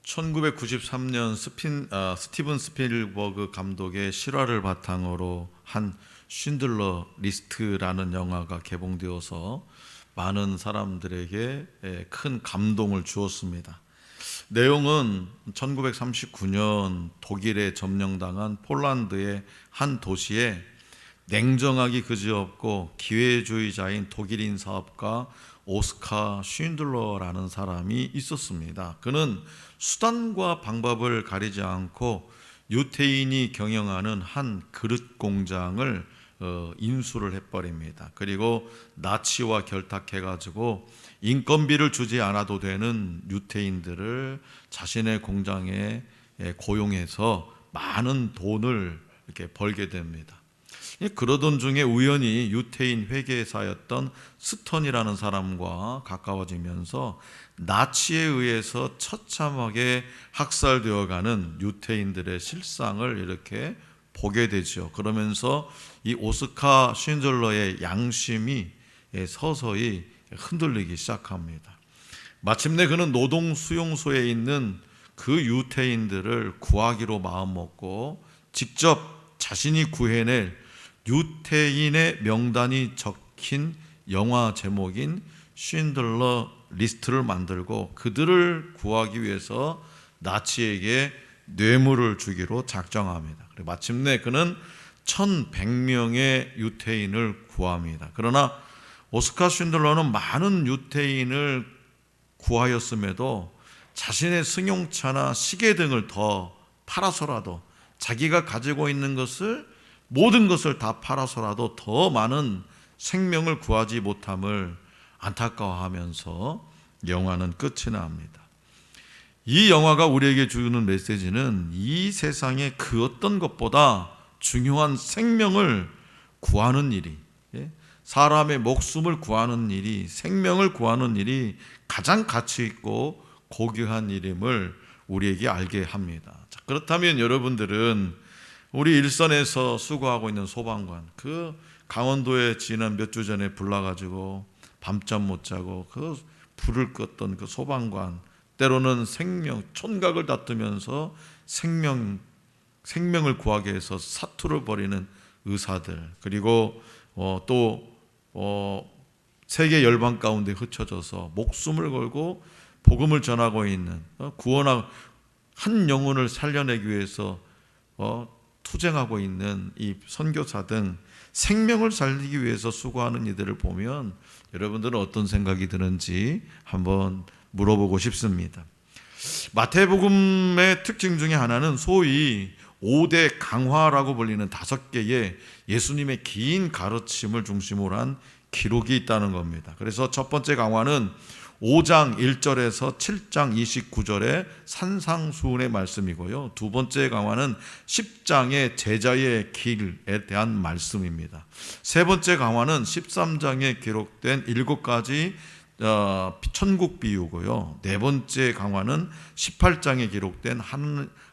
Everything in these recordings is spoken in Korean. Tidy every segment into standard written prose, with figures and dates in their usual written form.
1993년 스티븐 스필버그 감독의 실화를 바탕으로 한 쉰들러 리스트라는 영화가 개봉되어서 많은 사람들에게 큰 감동을 주었습니다. 내용은 1939년 독일에 점령당한 폴란드의 한 도시에 냉정하기 그지없고 기회주의자인 독일인 사업가 오스카 쉰들러라는 사람이 있었습니다. 그는 수단과 방법을 가리지 않고 유태인이 경영하는 한 그릇 공장을 인수를 해버립니다. 그리고 나치와 결탁해가지고 인건비를 주지 않아도 되는 유태인들을 자신의 공장에 고용해서 많은 돈을 이렇게 벌게 됩니다. 그러던 중에 우연히 유태인 회계사였던 스턴이라는 사람과 가까워지면서 나치에 의해서 처참하게 학살되어가는 유태인들의 실상을 이렇게 보게 되죠. 그러면서 이 오스카 쉰들러의 양심이 서서히 흔들리기 시작합니다. 마침내 그는 노동 수용소에 있는 그 유태인들을 구하기로 마음먹고 직접 자신이 구해낼 유태인의 명단이 적힌 영화 제목인 쉰들러 리스트를 만들고 그들을 구하기 위해서 나치에게 뇌물을 주기로 작정합니다. 그리고 마침내 그는 1100명의 유태인을 구합니다. 그러나 오스카 쉰들러는 많은 유태인을 구하였음에도 자신의 승용차나 시계 등을 더 팔아서라도 자기가 가지고 있는 것을 모든 것을 다 팔아서라도 더 많은 생명을 구하지 못함을 안타까워하면서 영화는 끝이 납니다. 이 영화가 우리에게 주는 메시지는 이 세상의 그 어떤 것보다 중요한 생명을 구하는 일이, 사람의 목숨을 구하는 일이, 생명을 구하는 일이 가장 가치 있고 고귀한 일임을 우리에게 알게 합니다. 자, 그렇다면 여러분들은 우리 일선에서 수고하고 있는 소방관, 그 강원도에 지난 몇 주 전에 불 나가지고 밤잠 못 자고 그 불을 껐던 그 소방관, 때로는 촌각을 다투면서 생명을 구하기 위해서 사투를 벌이는 의사들, 그리고 세계 열방 가운데 흩어져서 목숨을 걸고 복음을 전하고 있는 구원하고 한 영혼을 살려내기 위해서 투쟁하고 있는 이 선교사 등 생명을 살리기 위해서 수고하는 이들을 보면 여러분들은 어떤 생각이 드는지 한번 물어보고 싶습니다. 마태복음의 특징 중에 하나는 소위 5대 강화라고 불리는 5개의 예수님의 긴 가르침을 중심으로 한 기록이 있다는 겁니다. 그래서 첫 번째 강화는 5장 1절에서 7장 29절의 산상수훈의 말씀이고요. 두 번째 강화는 10장의 제자의 길에 대한 말씀입니다. 세 번째 강화는 13장에 기록된 7가지 천국 비유고요. 네 번째 강화는 18장에 기록된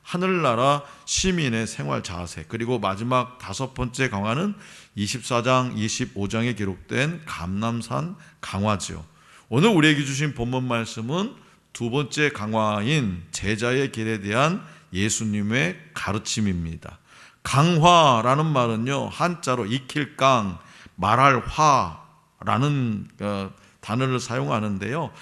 하늘나라 시민의 생활 자세, 그리고 마지막 5번째 강화는 24장 25장에 기록된 감람산 강화지요. 오늘 우리에게 주신 본문 말씀은 두 번째 강화인 제자의 길에 대한 예수님의 가르침입니다. 강화라는 말은요, 한자로 익힐강, 말할 화라는 단어를 사용하는데요,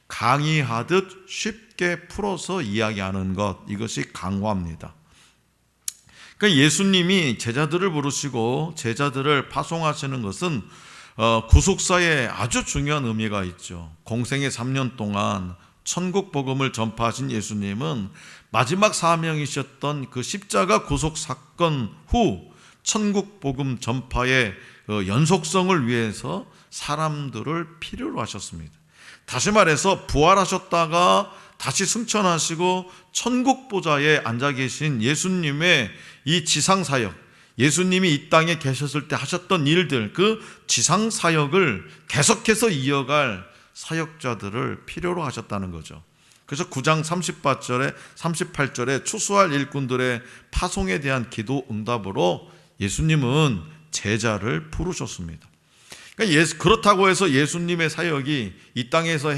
강의하듯 쉽게 풀어서 이야기하는 것, 이것이 강화입니다. 그러니까 예수님이 제자들을 부르시고 제자들을 파송하시는 것은 구속사에 아주 중요한 의미가 있죠. 공생의 3년 동안 천국 복음을 전파하신 예수님은 마지막 사명이셨던 그 십자가 구속 사건 후 천국 복음 전파의 연속성을 위해서 사람들을 필요로 하셨습니다. 다시 말해서 부활하셨다가 다시 승천하시고 천국 보좌에 앉아 계신 예수님의 이 지상사역, 예수님이 이 땅에 계셨을 때 하셨던 일들, 그 지상사역을 계속해서 이어갈 사역자들을 필요로 하셨다는 거죠. 그래서 9장 38절에 추수할 일꾼들의 파송에 대한 기도 응답으로 예수님은 제자를 부르셨습니다. 그러니까 그렇다고 해서 예수님의 사역이, 이 땅에서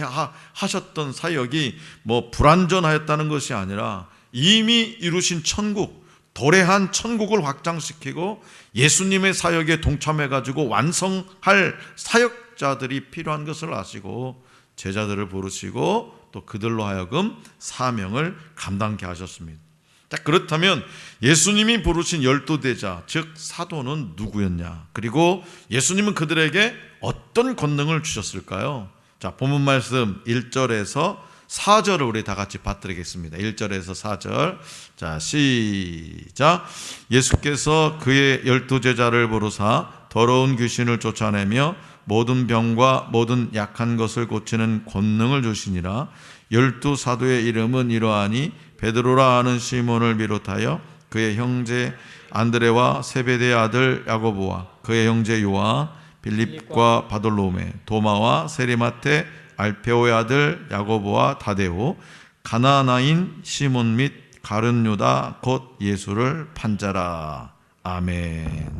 하셨던 사역이 뭐 불완전하였다는 것이 아니라 이미 이루신 천국, 도래한 천국을 확장시키고 예수님의 사역에 동참해가지고 완성할 사역자들이 필요한 것을 아시고 제자들을 부르시고 또 그들로 하여금 사명을 감당케 하셨습니다. 자, 그렇다면 예수님이 부르신 12대자, 즉 사도는 누구였냐? 그리고 예수님은 그들에게 어떤 권능을 주셨을까요? 자, 본문 말씀 1절에서 4절을 우리 다 같이 받들겠습니다. 1절에서 4절. 자, 시작. 예수께서 그의 12제자를 부르사 더러운 귀신을 쫓아내며 모든 병과 모든 약한 것을 고치는 권능을 주시니라. 12사도의 이름은 이러하니 베드로라 하는 시몬을 비롯하여 그의 형제 안드레와 세베대의 아들 야고보와 그의 형제 요한, 빌립과 바돌로메, 도마와 세리마테, 알페오의 아들 야고보와 다데오, 가나나인 시몬 및 가룟 유다 곧 예수를 판자라. 아멘.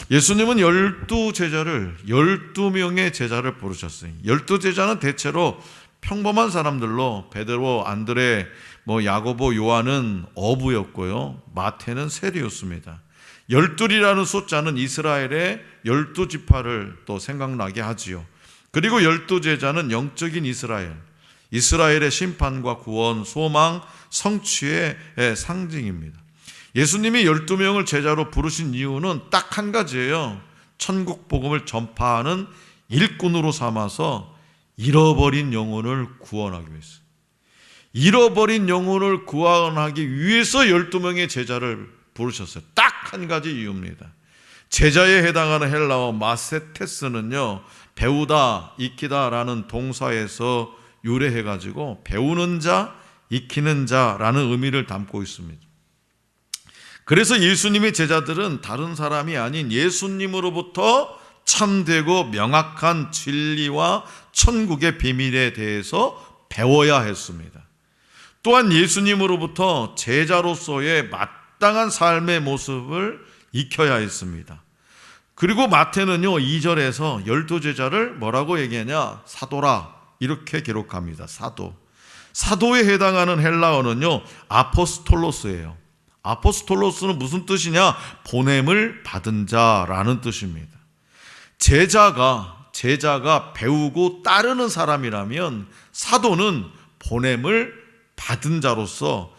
예수님은 12명의 제자를 부르셨어요. 12제자는 대체로 평범한 사람들로, 베드로, 안드레, 야고보, 요한은 어부였고요, 마태는 세리였습니다. 12이라는 숫자는 이스라엘의 12지파를 또 생각나게 하지요. 그리고 12제자는 영적인 이스라엘의 심판과 구원, 소망, 성취의 상징입니다. 예수님이 12명을 제자로 부르신 이유는 딱 한 가지예요. 천국 복음을 전파하는 일꾼으로 삼아서 잃어버린 영혼을 구원하기 위해서. 잃어버린 영혼을 구원하기 위해서 12명의 제자를 부르셨어요. 딱 한 가지 이유입니다. 제자에 해당하는 헬라어 마세테스는요, 배우다, 익히다라는 동사에서 유래해가지고 배우는 자, 익히는 자라는 의미를 담고 있습니다. 그래서 예수님의 제자들은 다른 사람이 아닌 예수님으로부터 참되고 명확한 진리와 천국의 비밀에 대해서 배워야 했습니다. 또한 예수님으로부터 제자로서의 마땅한 삶의 모습을 익혀야 했습니다. 그리고 마태는요, 2절에서 12제자를 뭐라고 얘기하냐? 사도라, 이렇게 기록합니다. 사도에 해당하는 헬라어는요, 아포스톨로스예요. 아포스톨로스는 무슨 뜻이냐? 보냄을 받은 자라는 뜻입니다. 제자가 배우고 따르는 사람이라면 사도는 보냄을 받은 자로서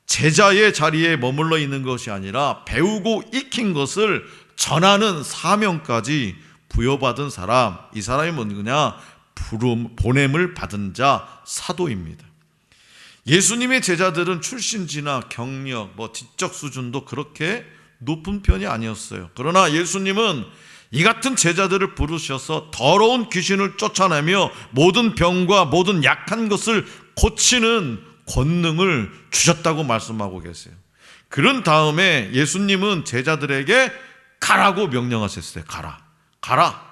제자의 자리에 머물러 있는 것이 아니라 배우고 익힌 것을 전하는 사명까지 부여받은 사람, 이 사람이 뭐냐? 보냄을 받은 자, 사도입니다. 예수님의 제자들은 출신지나 경력, 지적 수준도 그렇게 높은 편이 아니었어요. 그러나 예수님은 이 같은 제자들을 부르셔서 더러운 귀신을 쫓아내며 모든 병과 모든 약한 것을 고치는 권능을 주셨다고 말씀하고 계세요. 그런 다음에 예수님은 제자들에게 가라고 명령하셨어요. 가라.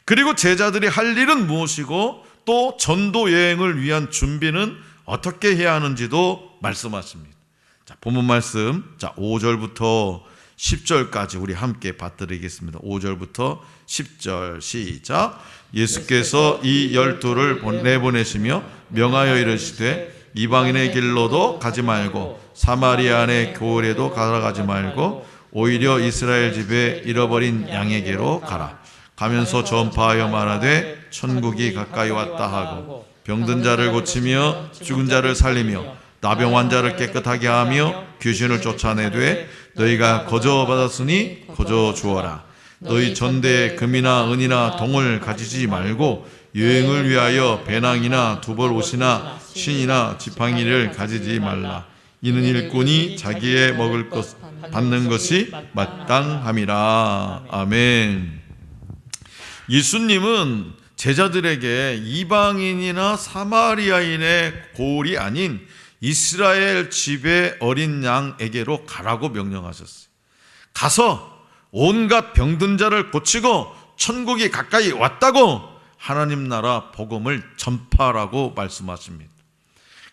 그리고 제자들이 할 일은 무엇이고 또 전도 여행을 위한 준비는 어떻게 해야 하는지도 말씀하십니다. 자, 본문 말씀, 5절부터 10절까지 우리 함께 받들이겠습니다. 5절부터 10절 시작. 예수께서 이 12를 내보내시며 명하여 이르시되 이방인의 길로도 가지 말고 사마리아의 교회에도 가지 말고 오히려 이스라엘 집에 잃어버린 양에게로 가라. 가면서 전파하여 말하되 천국이 가까이 왔다 하고 병든 자를 고치며 죽은 자를 살리며 나병 환자를 깨끗하게 하며 귀신을 쫓아내되 너희가 거저 받았으니 거저 주어라. 너희 전대에 금이나 은이나 동을 가지지 말고 여행을 위하여 배낭이나 두벌 옷이나 신이나 지팡이를 가지지 말라. 이는 일꾼이 자기의 먹을 것 받는 것이 마땅함이라. 아멘. 예수님은 제자들에게 이방인이나 사마리아인의 고을이 아닌 이스라엘 집의 어린 양에게로 가라고 명령하셨어요. 가서 온갖 병든 자를 고치고 천국이 가까이 왔다고 하나님 나라 복음을 전파라고 말씀하십니다.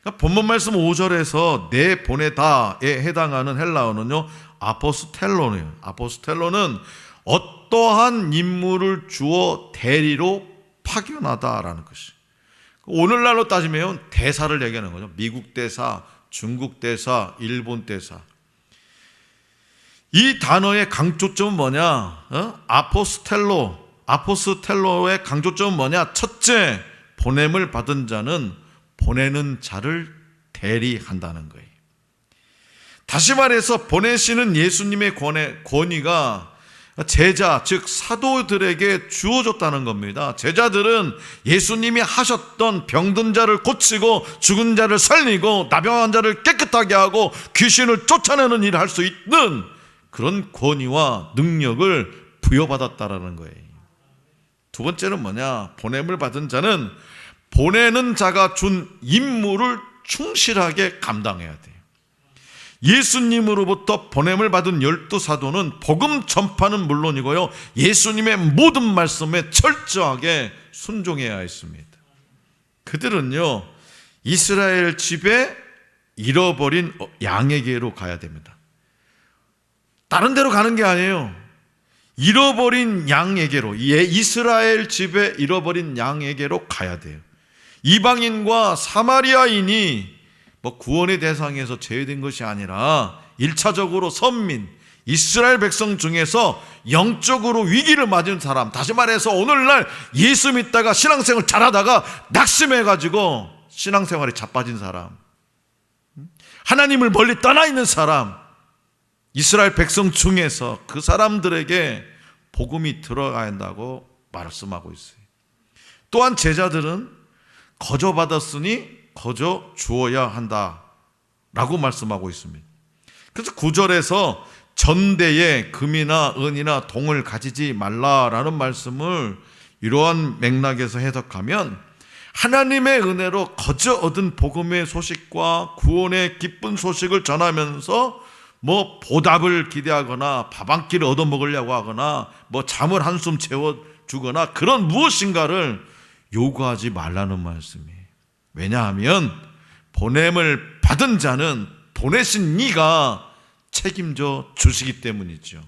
그러니까 본문 말씀 5절에서 내 보내다에 해당하는 헬라어는요, 아포스텔로네요. 아포스텔로는 어떠한 인물을 주어 대리로 파견하다라는 것이. 오늘날로 따지면 대사를 얘기하는 거죠. 미국 대사, 중국 대사, 일본 대사. 이 단어의 강조점은 뭐냐? 아포스텔로의 강조점은 뭐냐? 첫째, 보냄을 받은 자는 보내는 자를 대리한다는 거예요. 다시 말해서 보내시는 예수님의 권위가 제자, 즉 사도들에게 주어졌다는 겁니다. 제자들은 예수님이 하셨던 병든 자를 고치고 죽은 자를 살리고 나병한 자를 깨끗하게 하고 귀신을 쫓아내는 일을 할 수 있는 그런 권위와 능력을 부여받았다라는 거예요. 두 번째는 뭐냐? 보냄을 받은 자는 보내는 자가 준 임무를 충실하게 감당해야 돼요. 예수님으로부터 보냄을 받은 12사도는 복음 전파는 물론이고요, 예수님의 모든 말씀에 철저하게 순종해야 했습니다. 그들은요, 이스라엘 집에 잃어버린 양에게로 가야 됩니다. 다른 데로 가는 게 아니에요. 잃어버린 양에게로, 이스라엘 집에 잃어버린 양에게로 가야 돼요. 이방인과 사마리아인이 구원의 대상에서 제외된 것이 아니라 1차적으로 선민, 이스라엘 백성 중에서 영적으로 위기를 맞은 사람, 다시 말해서 오늘날 예수 믿다가 신앙생활 잘하다가 낙심해가지고 신앙생활에 자빠진 사람, 하나님을 멀리 떠나 있는 사람, 이스라엘 백성 중에서 그 사람들에게 복음이 들어가야 한다고 말씀하고 있어요. 또한 제자들은 거저 받았으니 거저 주어야 한다라고 말씀하고 있습니다. 그래서 9절에서 전대에 금이나 은이나 동을 가지지 말라라는 말씀을 이러한 맥락에서 해석하면 하나님의 은혜로 거저 얻은 복음의 소식과 구원의 기쁜 소식을 전하면서 보답을 기대하거나 밥 한 끼를 얻어먹으려고 하거나 잠을 한숨 채워주거나 그런 무엇인가를 요구하지 말라는 말씀이에요. 왜냐하면 보냄을 받은 자는 보내신 이가 책임져 주시기 때문이죠.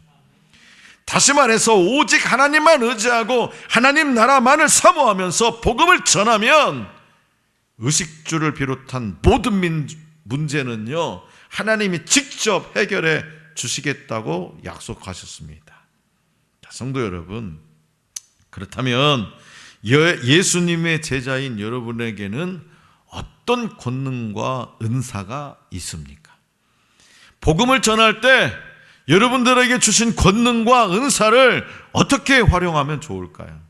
다시 말해서 오직 하나님만 의지하고 하나님 나라만을 사모하면서 복음을 전하면 의식주를 비롯한 모든 문제는요, 하나님이 직접 해결해 주시겠다고 약속하셨습니다. 성도 여러분, 그렇다면 예수님의 제자인 여러분에게는 어떤 권능과 은사가 있습니까? 복음을 전할 때 여러분들에게 주신 권능과 은사를 어떻게 활용하면 좋을까요?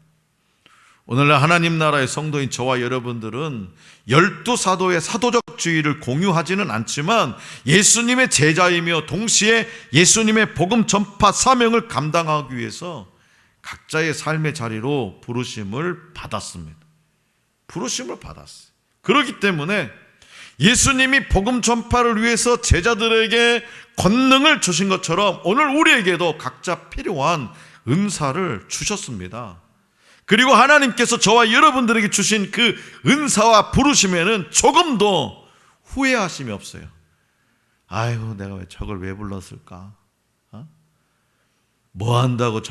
오늘날 하나님 나라의 성도인 저와 여러분들은 12사도의 사도적 지위를 공유하지는 않지만 예수님의 제자이며 동시에 예수님의 복음 전파 사명을 감당하기 위해서 각자의 삶의 자리로 부르심을 받았습니다. 부르심을 받았어요. 그렇기 때문에 예수님이 복음 전파를 위해서 제자들에게 권능을 주신 것처럼 오늘 우리에게도 각자 필요한 은사를 주셨습니다. 그리고 하나님께서 저와 여러분들에게 주신 그 은사와 부르심에는 조금도 후회하심이 없어요. 아이고, 내가 왜 저걸 왜 불렀을까? 뭐 한다고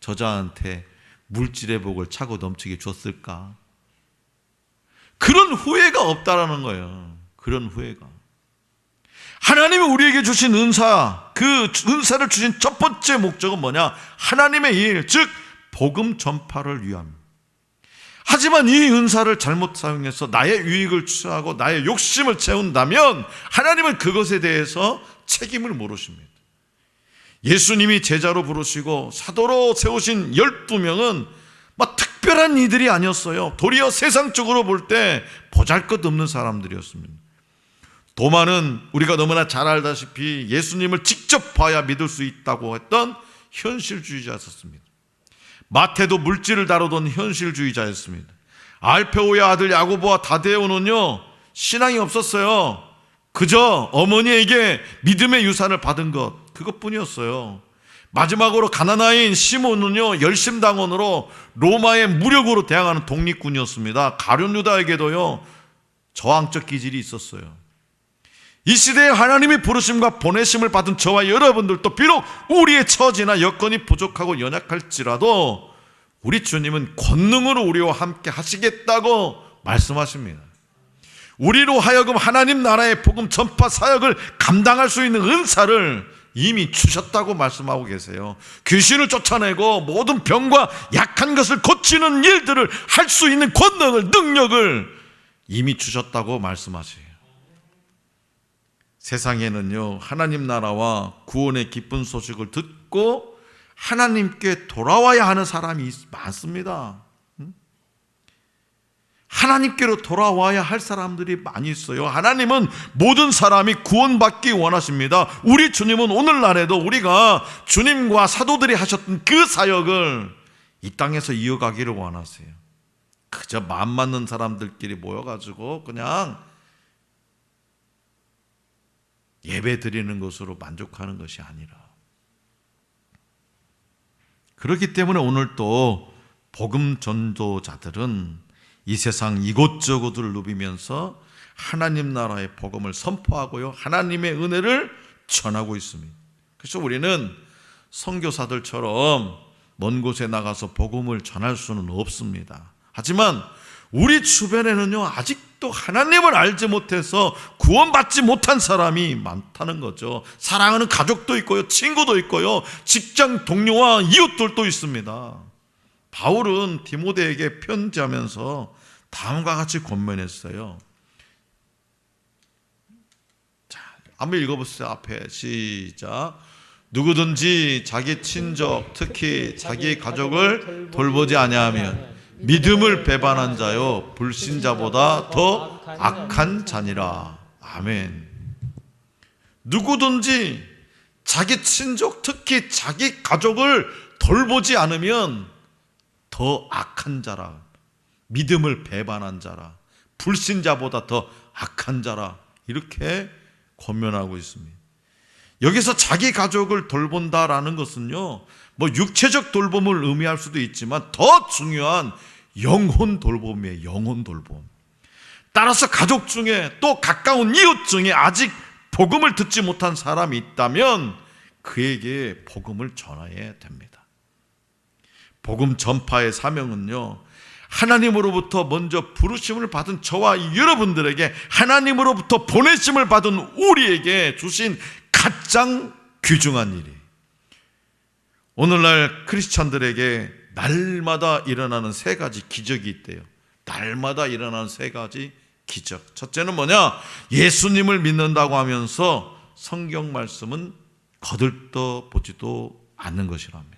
저자한테 물질의 복을 차고 넘치게 줬을까? 그런 후회가 없다라는 거예요. 그런 후회가. 하나님이 우리에게 주신 은사, 그 은사를 주신 첫 번째 목적은 뭐냐? 하나님의 일, 즉 복음 전파를 위함. 하지만 이 은사를 잘못 사용해서 나의 유익을 취하고 나의 욕심을 채운다면 하나님은 그것에 대해서 책임을 물으십니다. 예수님이 제자로 부르시고 사도로 세우신 12명은 특별한 이들이 아니었어요. 도리어 세상적으로 볼 때 보잘것없는 사람들이었습니다. 도마는 우리가 너무나 잘 알다시피 예수님을 직접 봐야 믿을 수 있다고 했던 현실주의자였습니다. 마태도 물질을 다루던 현실주의자였습니다. 알페오의 아들 야고보와 다데오는요, 신앙이 없었어요. 그저 어머니에게 믿음의 유산을 받은 것, 그것뿐이었어요. 마지막으로 가나나인 시몬은요, 열심당원으로 로마의 무력으로 대항하는 독립군이었습니다. 가룟 유다에게도요, 저항적 기질이 있었어요. 이 시대에 하나님이 부르심과 보내심을 받은 저와 여러분들도 비록 우리의 처지나 여건이 부족하고 연약할지라도 우리 주님은 권능으로 우리와 함께 하시겠다고 말씀하십니다. 우리로 하여금 하나님 나라의 복음 전파 사역을 감당할 수 있는 은사를 이미 주셨다고 말씀하고 계세요. 귀신을 쫓아내고 모든 병과 약한 것을 고치는 일들을 할 수 있는 권능을, 능력을 이미 주셨다고 말씀하세요. 세상에는요, 하나님 나라와 구원의 기쁜 소식을 듣고 하나님께 돌아와야 하는 사람이 많습니다. 하나님께로 돌아와야 할 사람들이 많이 있어요. 하나님은 모든 사람이 구원받기 원하십니다. 우리 주님은 오늘날에도 우리가 주님과 사도들이 하셨던 그 사역을 이 땅에서 이어가기를 원하세요. 그저 마음 맞는 사람들끼리 모여가지고 그냥 예배 드리는 것으로 만족하는 것이 아니라, 그렇기 때문에 오늘 또 복음 전도자들은 이 세상 이곳저곳을 누비면서 하나님 나라의 복음을 선포하고요, 하나님의 은혜를 전하고 있습니다. 그래서 우리는 선교사들처럼 먼 곳에 나가서 복음을 전할 수는 없습니다. 하지만 우리 주변에는요, 아직도 하나님을 알지 못해서 구원받지 못한 사람이 많다는 거죠. 사랑하는 가족도 있고요, 친구도 있고요, 직장 동료와 이웃들도 있습니다. 바울은 디모데에게 편지하면서 다음과 같이 권면했어요. 자, 한번 읽어보세요. 앞에 시작. 누구든지 자기 친족, 특히 자기 가족을 돌보지 아니하면 믿음을 배반한 자요 불신자보다 더 악한 자니라. 아멘. 누구든지 자기 친족, 특히 자기 가족을 돌보지 않으면 더 악한 자라, 믿음을 배반한 자라, 불신자보다 더 악한 자라, 이렇게 권면하고 있습니다. 여기서 자기 가족을 돌본다라는 것은요, 뭐 육체적 돌봄을 의미할 수도 있지만 더 중요한 영혼 돌봄이에요. 영혼 돌봄. 따라서 가족 중에, 또 가까운 이웃 중에 아직 복음을 듣지 못한 사람이 있다면 그에게 복음을 전해야 됩니다. 복음 전파의 사명은요, 하나님으로부터 먼저 부르심을 받은 저와 여러분들에게, 하나님으로부터 보내심을 받은 우리에게 주신 가장 귀중한 일이에요. 오늘날 크리스찬들에게 날마다 일어나는 세 가지 기적이 있대요. 날마다 일어나는 세 가지 기적. 첫째는 뭐냐? 예수님을 믿는다고 하면서 성경 말씀은 거들떠 보지도 않는 것이랍니다.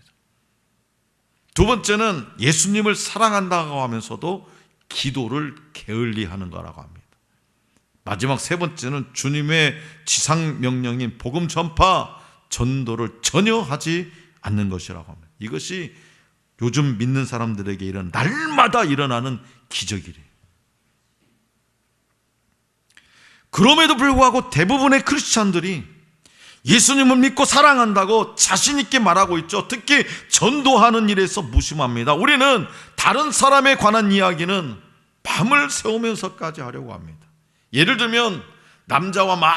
두 번째는 예수님을 사랑한다고 하면서도 기도를 게을리하는 거라고 합니다. 마지막 세 번째는 주님의 지상 명령인 복음 전파, 전도를 전혀 하지 않는 것이라고 합니다. 이것이 요즘 믿는 사람들에게 이런 날마다 일어나는 기적이래요. 그럼에도 불구하고 대부분의 크리스찬들이 예수님을 믿고 사랑한다고 자신 있게 말하고 있죠. 특히 전도하는 일에서 무심합니다. 우리는 다른 사람에 관한 이야기는 밤을 새우면서까지 하려고 합니다. 예를 들면 남자와 막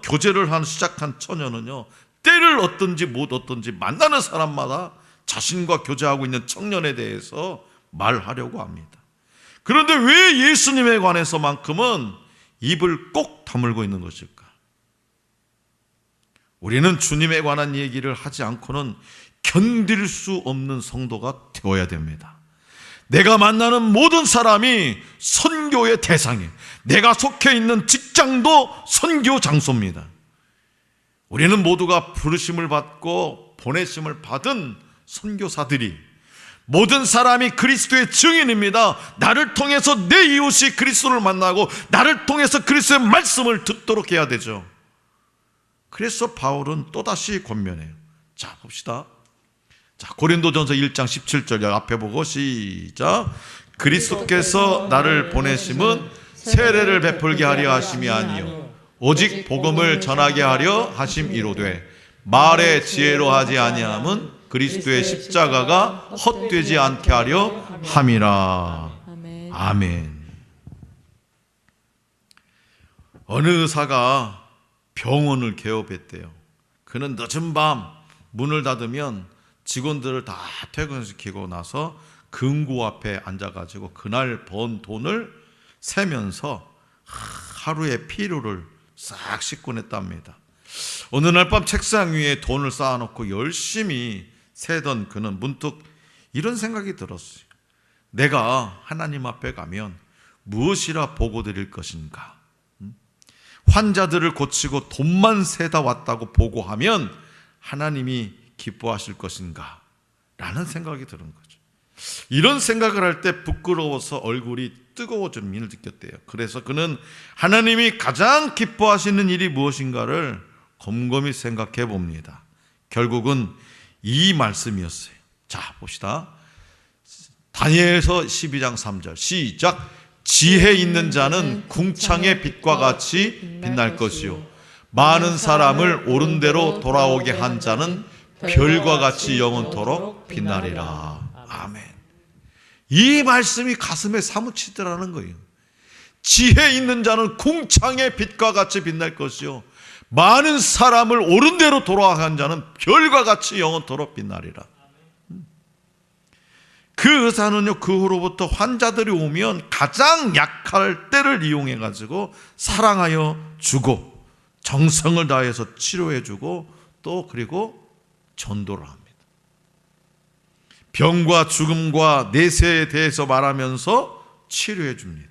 교제를 시작한 처녀는요, 때를 얻든지 못 얻든지 만나는 사람마다 자신과 교제하고 있는 청년에 대해서 말하려고 합니다. 그런데 왜 예수님에 관해서만큼은 입을 꼭 다물고 있는 것일까? 우리는 주님에 관한 얘기를 하지 않고는 견딜 수 없는 성도가 되어야 됩니다. 내가 만나는 모든 사람이 선교의 대상이에요. 내가 속해 있는 직장도 선교 장소입니다. 우리는 모두가 부르심을 받고 보내심을 받은 선교사들이, 모든 사람이 그리스도의 증인입니다. 나를 통해서 내 이웃이 그리스도를 만나고 나를 통해서 그리스도의 말씀을 듣도록 해야 되죠. 그래서 바울은 또다시 권면해요. 자, 봅시다. 자, 고린도전서 1장 17절 앞에 보고 시작. 그리스도께서 나를 보내심은 세례를 베풀게 하려 하심이 아니요 오직 복음을 전하게 하려 하심이로되 말의 지혜로 하지 아니함은 그리스도의 십자가가 헛되지 않게 하려 함이라. 아멘. 어느 의사가 병원을 개업했대요. 그는 늦은 밤 문을 닫으면 직원들을 다 퇴근시키고 나서 금고 앞에 앉아가지고 그날 번 돈을 세면서 하루의 피로를 싹 씻고 냈답니다. 어느 날 밤 책상 위에 돈을 쌓아놓고 열심히 세던 그는 문득 이런 생각이 들었어요. 내가 하나님 앞에 가면 무엇이라 보고 드릴 것인가? 환자들을 고치고 돈만 세다 왔다고 보고하면 하나님이 기뻐하실 것인가? 라는 생각이 드는 거죠. 이런 생각을 할 때 부끄러워서 얼굴이 뜨거워진 민을 느꼈대요. 그래서 그는 하나님이 가장 기뻐하시는 일이 무엇인가를 곰곰이 생각해 봅니다. 결국은 이 말씀이었어요. 자, 봅시다. 다니엘서 12장 3절 시작. 지혜 있는 자는 궁창의 빛과 같이 빛날 것이요 많은 사람을 옳은 대로 돌아오게 한 자는 별과 같이 영원토록 빛나리라. 아멘. 이 말씀이 가슴에 사무치더라는 거예요. 지혜 있는 자는 궁창의 빛과 같이 빛날 것이요 많은 사람을 옳은 대로 돌아오게 한 자는 별과 같이 영원토록 빛나리라. 그 의사는요, 그 후로부터 환자들이 오면 가장 약할 때를 이용해 가지고 사랑하여 주고 정성을 다해서 치료해 주고 또 그리고 전도를 합니다. 병과 죽음과 내세에 대해서 말하면서 치료해 줍니다.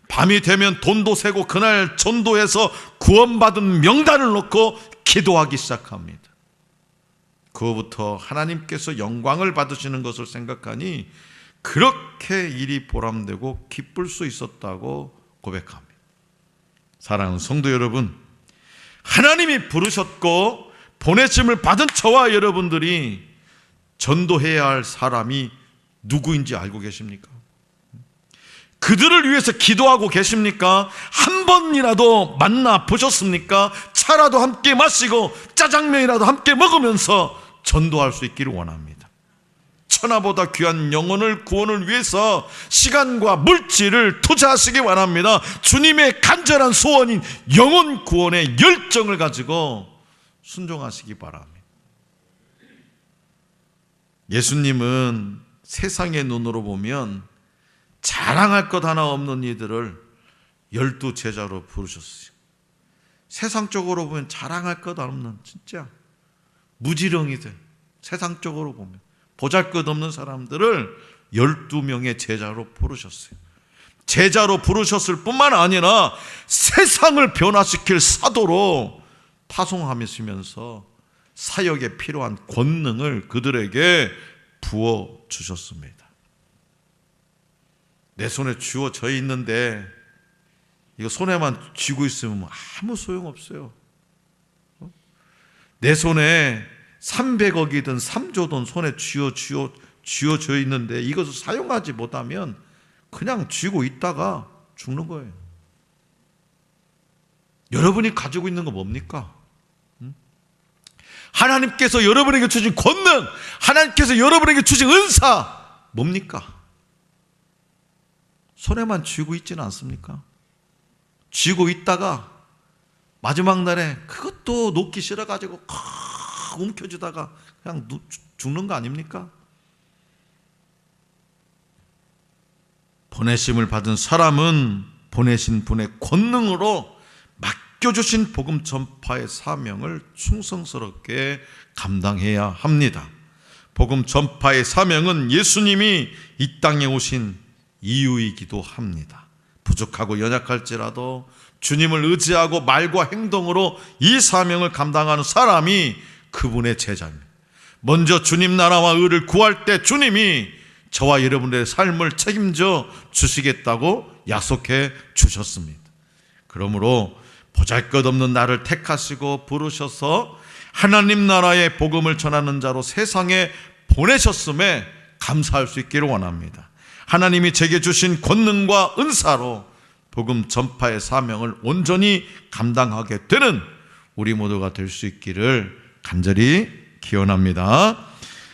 밤이 되면 돈도 세고 그날 전도해서 구원받은 명단을 놓고 기도하기 시작합니다. 그로부터 하나님께서 영광을 받으시는 것을 생각하니 그렇게 일이 보람되고 기쁠 수 있었다고 고백합니다. 사랑하는 성도 여러분, 하나님이 부르셨고 보내심을 받은 저와 여러분들이 전도해야 할 사람이 누구인지 알고 계십니까? 그들을 위해서 기도하고 계십니까? 한 번이라도 만나 보셨습니까? 차라도 함께 마시고 짜장면이라도 함께 먹으면서 전도할 수 있기를 원합니다. 천하보다 귀한 영혼을 구원을 위해서 시간과 물질을 투자하시기 원합니다. 주님의 간절한 소원인 영혼 구원의 열정을 가지고 순종하시기 바랍니다. 예수님은 세상의 눈으로 보면 자랑할 것 하나 없는 이들을 12 제자로 부르셨어요. 세상적으로 보면 자랑할 것 없는 진짜 무지렁이들, 세상적으로 보면 보잘것없는 사람들을 12명의 제자로 부르셨어요. 제자로 부르셨을 뿐만 아니라 세상을 변화시킬 사도로 파송하시면서 사역에 필요한 권능을 그들에게 부어주셨습니다. 내 손에 쥐어져 있는데 이거 손에만 쥐고 있으면 아무 소용없어요. 내 손에 300억이든 3조든 손에 쥐어져 있는데 이것을 사용하지 못하면 그냥 쥐고 있다가 죽는 거예요. 여러분이 가지고 있는 거 뭡니까? 하나님께서 여러분에게 주신 권능, 하나님께서 여러분에게 주신 은사 뭡니까? 손에만 쥐고 있지는 않습니까? 쥐고 있다가 마지막 날에 그것도 놓기 싫어가지고 움켜쥐다가 그냥 죽는 거 아닙니까? 보내심을 받은 사람은 보내신 분의 권능으로 맡겨주신 복음 전파의 사명을 충성스럽게 감당해야 합니다. 복음 전파의 사명은 예수님이 이 땅에 오신 이유이기도 합니다. 부족하고 연약할지라도 주님을 의지하고 말과 행동으로 이 사명을 감당하는 사람이 그분의 제자입니다. 먼저 주님 나라와 의를 구할 때 주님이 저와 여러분의 삶을 책임져 주시겠다고 약속해 주셨습니다. 그러므로 보잘것없는 나를 택하시고 부르셔서 하나님 나라의 복음을 전하는 자로 세상에 보내셨음에 감사할 수 있기를 원합니다. 하나님이 제게 주신 권능과 은사로 복음 전파의 사명을 온전히 감당하게 되는 우리 모두가 될 수 있기를 간절히 기원합니다.